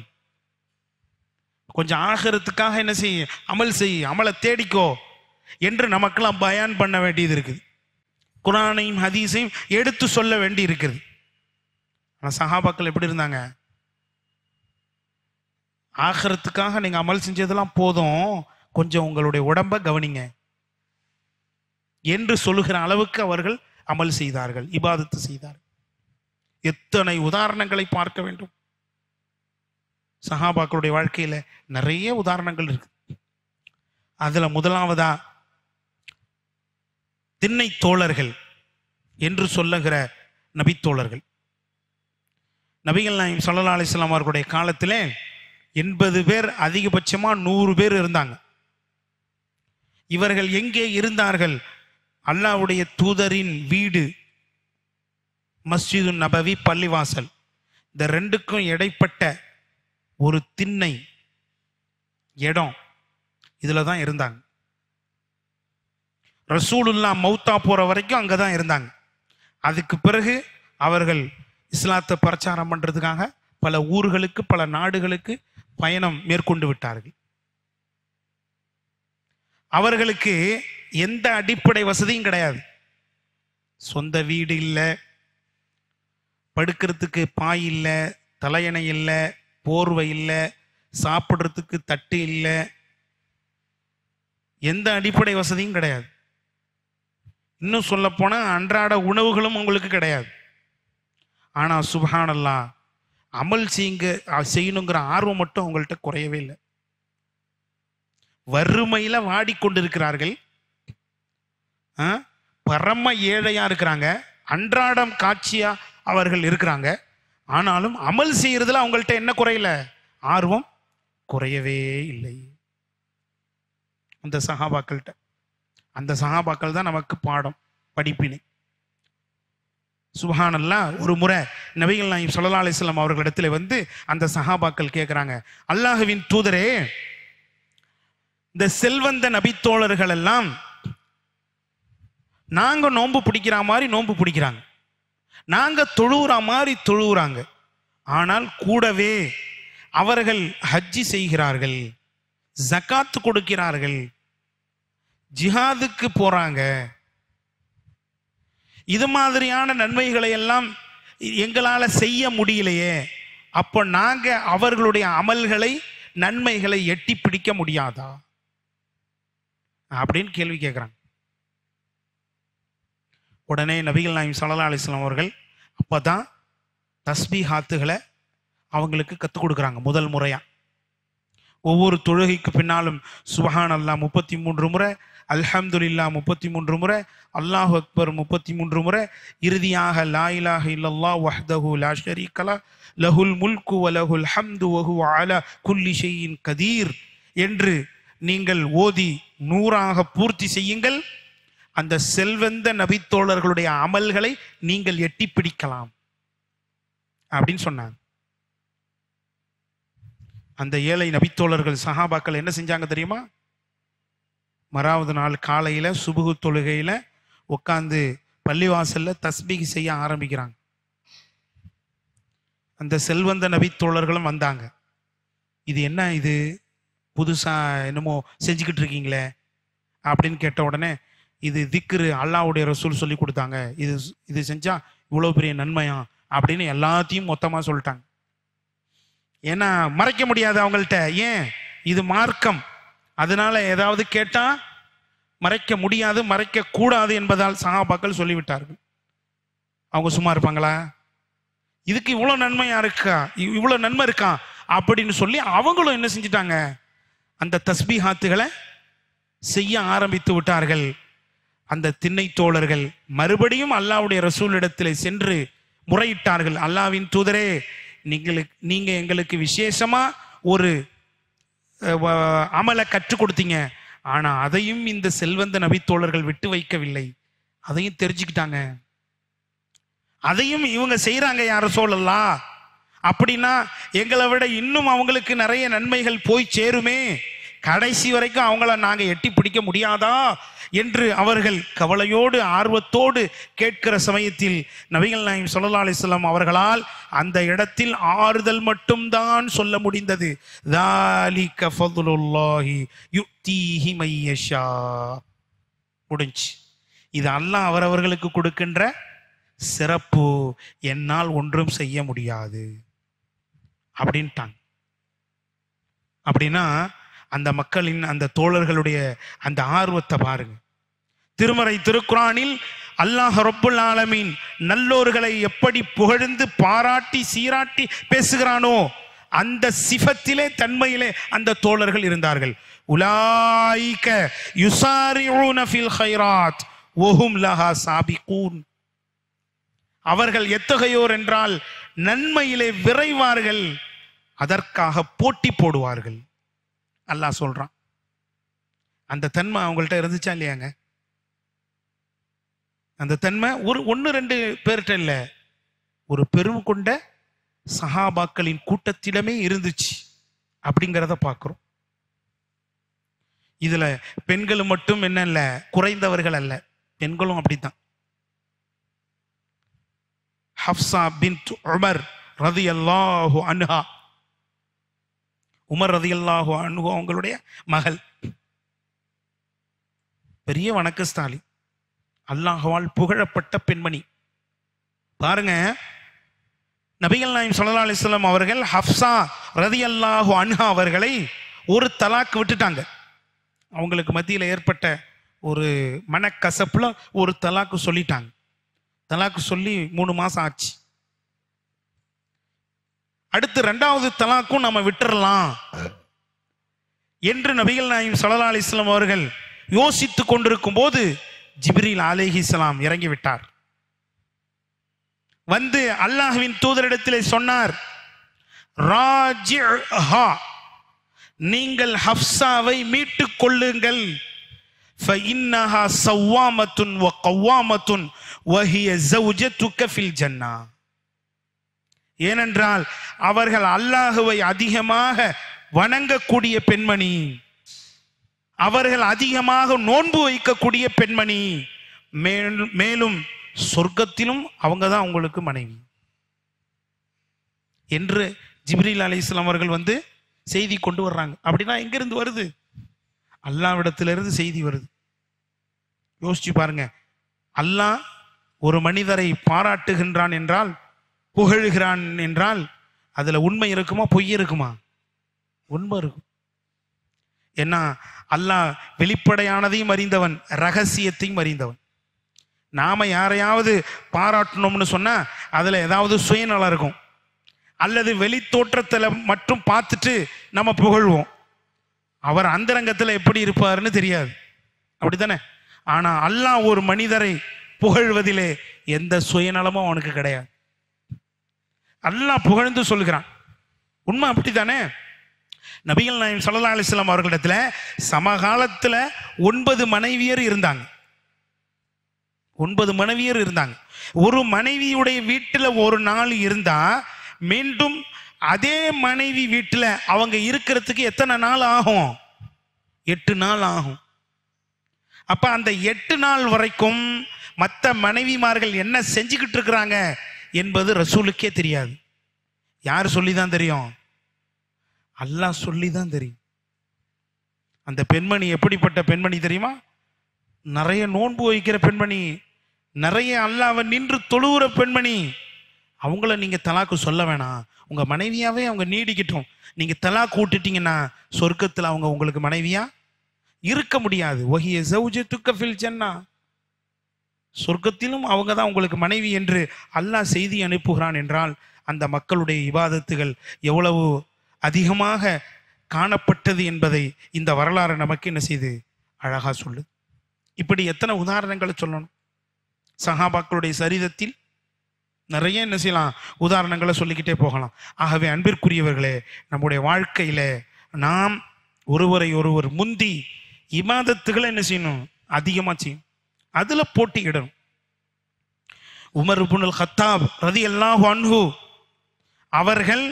கொஞ்சம் ஆகிரத்துக்காக என்ன செய், அமல் செய், அமலை தேடிக்கோ என்று நமக்கெல்லாம் பயான் பண்ண வேண்டியது இருக்குது. குர்ஆனையும் ஹதீஸையும் எடுத்து சொல்ல வேண்டி இருக்குது. ஆனால் சஹாபாக்கள் எப்படி இருந்தாங்க? ஆகிரத்துக்காக நீங்க அமல் செஞ்சதெல்லாம் போதும், கொஞ்சம் உங்களுடைய உடம்பை கவனிங்க என்று சொல்லுகிற அளவுக்கு அவர்கள் அமல் செய்தார்கள், இபாதத்து செய்தார்கள். எத்தனை உதாரணங்களை பார்க்க வேண்டும். சஹாபாக்களுடைய வாழ்க்கையில நிறைய உதாரணங்கள் இருக்கு. அதுல முதலாவதா திண்ணை தோழர்கள் என்று சொல்லுகிற நபித்தோழர்கள். நபிகள் நாயகம் ஸல்லல்லாஹு அலைஹி வஸல்லம் அவர்களுடைய காலத்திலே 80 பேர், அதிகபட்சமா 100 பேர் இருந்தாங்க. இவர்கள் எங்கே இருந்தார்கள்? அல்லாஹ்வுடைய தூதரின் வீடு, மஸ்ஜிது நபவி, பள்ளிவாசல், இந்த ரெண்டுக்கும் இடைப்பட்ட ஒரு திண்ணை இடம், இதுல தான் இருந்தாங்க. ரசூலுல்லாஹ் மௌத்தா போற வரைக்கும் அங்கதான் இருந்தாங்க. அதுக்கு பிறகு அவர்கள் இஸ்லாத்தை பிரச்சாரம் பண்றதுக்காக பல ஊர்களுக்கு, பல நாடுகளுக்கு பயணம் மேற்கொண்டு விட்டார்கள். அவர்களுக்கு எந்த அடிப்படை வசதியும் கிடையாது. சொந்த வீடு இல்லை, படுக்கிறதுக்கு பாய் இல்லை, தலையணை இல்லை, போர்வை இல்லை, சாப்பிட்றதுக்கு தட்டு இல்லை, எந்த அடிப்படை வசதியும் கிடையாது. இன்னும் சொல்ல போனா அன்றாட உணவுகளும் உங்களுக்கு கிடையாது. ஆனா சுப்ஹானல்லாஹ், அமல் செய்யணுங்கிற ஆர்வம் மட்டும் அவங்கள்ட்ட குறையவே இல்லை. வறுமையில வாடிக்கொண்டிருக்கிறார்கள், பரம ஏழையா இருக்கிறாங்க, அன்றாடம் காட்சியா அவர்கள் இருக்கிறாங்க. ஆனாலும் அமல் செய்யறதுல அவங்கள்ட்ட என்ன குறையல? ஆர்வம் குறையவே இல்லை. அந்த சஹாபாக்கள் தான் நமக்கு பாடம், படிப்பினை. சுப்ஹானல்லாஹ், ஒரு முறை நபிகள் நாயகம் ஸல்லல்லாஹு அலைஹி வஸல்லம் அவர்களிடத்தில் வந்து அந்த சஹாபாக்கள் கேட்கிறாங்க, அல்லாஹ்வின் தூதரே, இந்த செல்வந்த நபித்தோழர்கள் எல்லாம் நாங்க நோன்பு பிடிக்கிற மாதிரி நோன்பு பிடிக்கிறாங்க, நாங்க தொழுகிற மாதிரி தொழுகிறாங்க, ஆனால் கூடவே அவர்கள் ஹஜ்ஜி செய்கிறார்கள், ஜகாத் கொடுக்கிறார்கள், ஜிஹாதுக்கு போறாங்க. இது மாதிரியான நன்மைகளை எல்லாம் எங்களால செய்ய முடியலையே, அப்போ நாங்க அவர்களுடைய அமல்களை, நன்மைகளை எட்டி பிடிக்க முடியாதா அப்படின்னு கேள்வி கேட்கிறாங்க. உடனே நபிகள் நாயகம் ஸல்லல்லாஹு அலைஹி வஸல்லம் அவர்கள் அப்பதான் தஸ்பீஹாத்துகளை அவங்களுக்கு கற்றுக் கொடுக்குறாங்க. முதல் முறையா ஒவ்வொரு தொழுகைக்கு பின்னாலும் சுப்ஹானல்லாஹ் 33 முறை, அல்ஹம்துலில்லாஹ் 33 முறை, அல்லாஹு அக்பர் 33 முறை, இறுதியாக லா இலாஹ இல்லல்லாஹ் வஹ்தஹு லா ஷரீக லஹ் லஹுல் முல்கு வ லஹுல் ஹம்து வ ஹுவ அலா குல்லி ஷைஇன் கதீர் என்று நீங்கள் ஓதி 100ஆக பூர்த்தி செய்யுங்கள். அந்த செல்வந்த நபித்தோழர்களுடைய அமல்களை நீங்கள் எட்டி பிடிக்கலாம் அப்படின்னு சொன்னாங்க. அந்த ஏழை நபித்தோழர்கள் சஹாபாக்கள் என்ன செஞ்சாங்க தெரியுமா? மறாவது நாள் காலையில சுபுகு தொழுகையில உட்கார்ந்து பள்ளிவாசல்ல தஸ்பீஹ் செய்ய ஆரம்பிக்கிறாங்க. அந்த செல்வந்த நபித்தோழர்களும் வந்தாங்க. இது என்ன, இது புதுசா என்னமோ செஞ்சுக்கிட்டு இருக்கீங்களே அப்படின்னு கேட்ட உடனே, இது திக்ரு, அல்லாஹ்வுடைய ரசூல் சொல்லி கொடுத்தாங்க, இது செஞ்சா இவ்வளவு பெரிய நன்மையா அப்படின்னு எல்லாத்தையும் மொத்தமா சொல்லிட்டாங்க. ஏன்னா மறைக்க முடியாது அவங்கள்ட்ட. ஏன்? இது மார்க்கம், அதனால ஏதாவது கேட்டா மறைக்க முடியாது, மறைக்க கூடாது என்பதால் சஹாபாக்கள் சொல்லிவிட்டார்கள். அவங்க சும்மா இருப்பாங்களா? இதுக்கு இவ்வளவு நன்மையா இருக்கா, இவ்வளவு நன்மை இருக்கா அப்படின்னு சொல்லி அவங்களும் என்ன செஞ்சிட்டாங்க? அந்த தஸ்பீஹாத்துகளை செய்ய ஆரம்பித்து விட்டார்கள். அந்த திண்ணை தோழர்கள் மறுபடியும் அல்லாஹ்வுடைய ரசூலிடத்தில் சென்று முறையிட்டார்கள், அல்லாஹ்வின் தூதரே, நீங்க எங்களுக்கு விசேஷமா ஒரு அமலை கற்றுக் கொடுத்தீங்க, ஆனா அதையும் இந்த செல்வந்த நபித்தோழர்கள் விட்டு வைக்கவில்லை, அதையும் தெரிஞ்சுக்கிட்டாங்க, அதையும் இவங்க செய்யறாங்க யார சொல்லலாம் அப்படின்னா எங்களை விட இன்னும் அவங்களுக்கு நிறைய நன்மைகள் போய் சேருமே, கடைசி வரைக்கும் அவங்கள நாங்க எட்டி பிடிக்க முடியாதா என்று அவர்கள் கவலையோடு ஆர்வத்தோடு கேட்கிற சமயத்தில் நபிகள் நாயகம் ஸல்லல்லாஹு அலைஹி வஸல்லம் அவர்களால் அந்த இடத்தில் ஆறுதல் மட்டும்தான் சொல்ல முடிந்தது. ذَلِكَ فَضْلُ اللَّهِ يُؤْتِيهِ مَن يَشَاءُ. முடிஞ்சு. இது அல்லாஹ் அவரவர்களுக்கு கொடுக்கின்ற சிறப்பு, என்னால் ஒன்றும் செய்ய முடியாது அப்படின்ட்டாங்க. அப்படின்னா அந்த மக்களின் அந்த தோழர்களுடைய அந்த ஆர்வத்தை பாருங்க. திருமறை திருக்குரானில் அல்லாஹ் ரப்புல் ஆலமீன் நல்லோர்களை எப்படி புகழ்ந்து பாராட்டி சீராட்டி பேசுகிறானோ அந்த சிஃபத்திலே தன்மையிலே அந்த தோழர்கள் இருந்தார்கள். உலாயிக யுசாரிஊன ஃபில் கைராத் வஹும் லஹா சாபிகூன். அவர்கள் எத்தகையோர் என்றால் நன்மையிலே விரைவார்கள், அதற்காக போட்டி போடுவார்கள். அல்லாஹ் சொல்றான். அந்த தன்மை அவங்கள்ட்ட இருந்துச்சா இல்லையாங்க? அந்த தன்மை ஒன்று ரெண்டு பேர்கிட்ட இல்ல, ஒரு பெரும் கொண்ட சஹாபாக்களின் கூட்டத்திடமே இருந்துச்சு அப்படிங்கிறத பார்க்கிறோம். இதுல பெண்கள் மட்டும் என்ன இல்ல, குறைந்தவர்கள் அல்ல, பெண்களும் அப்படித்தான். ஹப்ஸா பின்த் உமர் ரலியல்லாஹு அன்ஹா, உமர் ரலியல்லாஹு அன்ஹு அவங்களுடைய மகள், பெரிய வணக்கஸ்தாலி, அல்லாஹ்வால் புகழப்பட்ட பெண்மணி. பாருங்க, நபிகள் நாயகம் ஸல்லல்லாஹு அலைஹி வஸல்லம் அவர்கள் ஹப்ஸா ரலியல்லாஹு அன்ஹா அவர்களை ஒரு தலாக் விட்டுட்டாங்க. அவங்களுக்கு மத்தியில் ஏற்பட்ட ஒரு மனக்கசப்புல ஒரு தலாக்கு சொல்லிட்டாங்க. தலாக்கு சொல்லி 3 மாசம் ஆச்சு. அடுத்து 2வது தலாக்கும் நம்ம விட்டுறலாம் என்று நபிகள் நாயகம் ஸல்லல்லாஹு அலைஹி வஸல்லம் அவர்கள் யோசித்துக் கொண்டிருக்கும் போது ஜிப்ரீல் அலைஹிஸ்ஸலாம் இறங்கி விட்டார். வந்து அல்லாஹ்வின் தூதரிடத்திலே சொன்னார், ராஜிஹா, நீங்கள் ஹப்ஸாவை மீட்டுக் கொள்ளுங்கள். ஃபஇன்னஹா ஸவ்வாமத்துன் வ கவ்வாமத்துன் வ ஹிய ஸௌஜத்துக ஃபில் ஜன்னah. ஏனென்றால் அவர்கள் அல்லாஹ்வை அதிகமாக வணங்கக்கூடிய பெண்மணி, அவர்கள் அதிகமாக நோன்பு வைக்கக்கூடிய பெண்மணி, மேலும் சொர்க்கத்திலும் அவங்க தான் உங்களுக்கு மனைவி என்று ஜிப்ரீல் அலைஹிஸ்ஸலாம் அவர்கள் வந்து செய்தி கொண்டு வர்றாங்க. அப்படின்னா எங்கிருந்து வருது? அல்லாஹ்விடத்திலிருந்து செய்தி வருது. யோசிச்சு பாருங்க, அல்லாஹ் ஒரு மனிதரை பாராட்டுகின்றான் என்றால், புகழுகிறான் என்றால், அதுல உண்மை இருக்குமா பொய் இருக்குமா? உண்மை இருக்கும். ஏன்னா அல்லாஹ் வெளிப்படையானதையும் அறிந்தவன், ரகசியத்தையும் அறிந்தவன். நாம யாரையாவது பாராட்டணும்னு சொன்னா அதுல ஏதாவது சுயநலம் இருக்கும், அல்லது வெளி தோற்றத்துல மட்டும் பார்த்துட்டு நம்ம புகழ்வோம். அவர் அந்தரங்கத்துல எப்படி இருப்பாருன்னு தெரியாது, அப்படித்தானே? ஆனா அல்லாஹ் ஒரு மனிதரை புகழ்வதிலே எந்த சுயநலமும் அவனுக்கு கிடையாது. அல்லாஹ் புகழ்ந்து சொல்கிறான். உண்மை அப்படித்தானே? நபிகள் நாயகம் ஸல்லல்லாஹு அலைஹி வஸல்லம் அவர்களிடத்துல சமகாலத்துல 9 மனைவியர் இருந்தாங்க. 9 மனைவியர் இருந்தாங்க. ஒரு மனைவியுடைய வீட்டுல ஒரு நாள் இருந்தா மீண்டும் அதே மனைவி வீட்டுல அவங்க இருக்கிறதுக்கு எத்தனை நாள் ஆகும்? 8 நாள் ஆகும். அப்ப அந்த 8 நாள் வரைக்கும் மற்ற மனைவிமார்கள் என்ன செஞ்சுக்கிட்டு இருக்கிறாங்க என்பது ரசூலுக்கே தெரியாது. யார் சொல்லிதான் தெரியும்? அல்லாஹ் சொல்லிதான் தெரியும். அந்த பெண்மணி எப்படிப்பட்ட பெண்மணி தெரியுமா? நிறைய நோன்பு வைக்கிற பெண்மணி, நிறைய அல்லாஹ்வை நின்று தொழுகிற பெண்மணி. அவங்கள நீங்க தலாக்கு சொல்ல வேணாம், உங்க மனைவியாவே அவங்க நீடிக்கட்டும். நீங்க தலாக்கு விட்டுட்டீங்கன்னா சொர்க்கத்தில் அவங்க உங்களுக்கு மனைவியா இருக்க முடியாது. வஹிய ஸௌஜத்துக ஃபில் ஜன்னah. சொர்க்கத்திலும் அவங்க தான் உங்களுக்கு மனைவி என்று அல்லாஹ் செய்தி அனுப்புகிறான் என்றால் அந்த மக்களுடைய இபாதத்துகள் எவ்வளவு அதிகமாக காணப்பட்டது என்பதை இந்த வரலாறு நமக்கு என்ன செய்து அழகா சொல்லு. இப்படி எத்தனை உதாரணங்களை சொல்லணும்? சஹாபாக்களுடைய சரிதத்தில் நிறைய என்ன செய்யலாம், உதாரணங்களை சொல்லிக்கிட்டே போகலாம். ஆகவே அன்பிற்குரியவர்களே, நம்முடைய வாழ்க்கையில நாம் ஒருவரை ஒருவர் முந்தி இபாதத்துகளை என்ன செய்யணும்? அதிகமா செய்யணும். அதுல போட்டியிடணும். உமர் இப்னுல் கத்தாப் ரலியல்லாஹு அன்ஹு அவர்கள்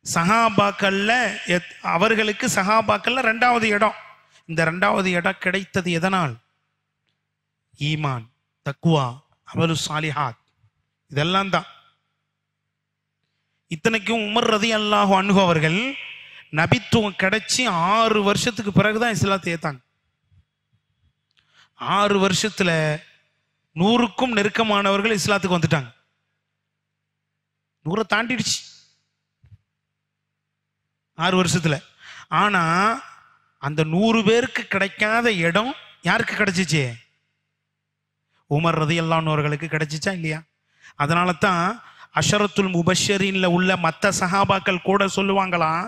சஹாபாக்கள்ல அவர்களுக்கு சஹாபாக்கள்ல 2வது இடம். இந்த 2வது இடம் கிடைத்தது எதனால்? ஈமான், தக்வா, அமலு சாலிஹாத், இதெல்லாம் தான். இத்தனைக்கும் உமர் ரலியல்லாஹு அன்ஹு அவர்கள் நபித்துவம் கிடைச்சி 6 வருஷத்துக்கு பிறகுதான் இஸ்லாத்தை ஏத்தாங்க. 6 வருஷத்துல 100க்கும் நெருக்கமானவர்கள் இஸ்லாத்துக்கு வந்துட்டாங்க. 100 தாண்டிடுச்சு 6 வருஷத்துல. ஆனா அந்த 100 பேருக்கு கிடைக்காத இடம் யாருக்கு கிடைச்சிச்சு? உமர் ரலியல்லாஹு அன்ஹு அவர்களுக்கு கிடைச்சிச்சா இல்லையா? அதனால தான் அஷரத்துல் முபஷ்ஷரீன்ல உள்ள மற்ற சஹாபாக்கள் கூட சொல்லுவாங்களாம்,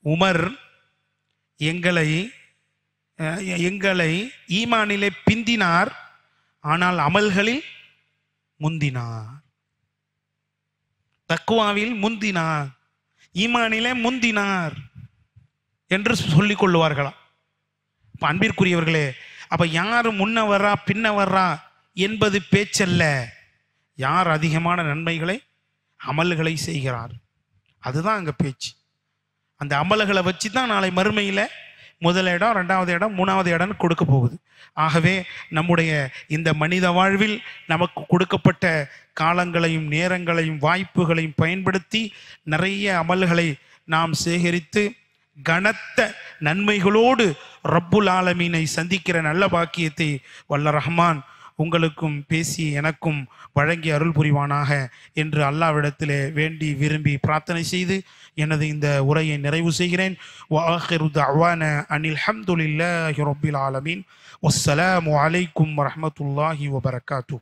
உமர் எங்களை ஈமானிலே பிந்தினார், ஆனால் அமல்களில் முந்தினார், தக்வாவில் முந்தினார், ஈமானிலே முந்தினார் என்று சொல்லிக் கொள்ளுவார்களாம். அன்பிற்குரியவர்களே, அப்ப யார் முன்ன வர்றா பின்ன வர்றா என்பது பேச்சல்ல, யார் அதிகமான நன்மைகளை அமல்களை செய்கிறார் அதுதான் அங்க பேச்சு. அந்த அமல்களை வச்சு தான் நாளை மறுமையில முதல் இடம், 2வது இடம், 3வது இடம் கொடுக்க போகுது. ஆகவே நம்முடைய இந்த மனித வாழ்வில் நமக்கு கொடுக்கப்பட்ட காலங்களையும் நேரங்களையும் வாய்ப்புகளையும் பயன்படுத்தி நிறைய அமல்களை நாம் சேகரித்து கனத்த நன்மைகளோடு ரப்புல் ஆலமீனை சந்திக்கிற நல்ல பாக்கியத்தை வல்ல ரஹ்மான் உங்களுக்கும் பேசி எனக்கும் வழங்கி அருள் புரிவானாக என்று அல்லாஹ்விடத்திலே வேண்டி விரும்பி பிரார்த்தனை செய்து எனது இந்த உரையை நிறைவு செய்கிறேன். வஆகிரு தஅவானா அனில் ஹம்துலில்லாஹி ரப்பில் ஆலமீன். வஸ்ஸலாமு அலைக்கும் வரஹ்மத்துல்லாஹி வபரகாத்துஹு.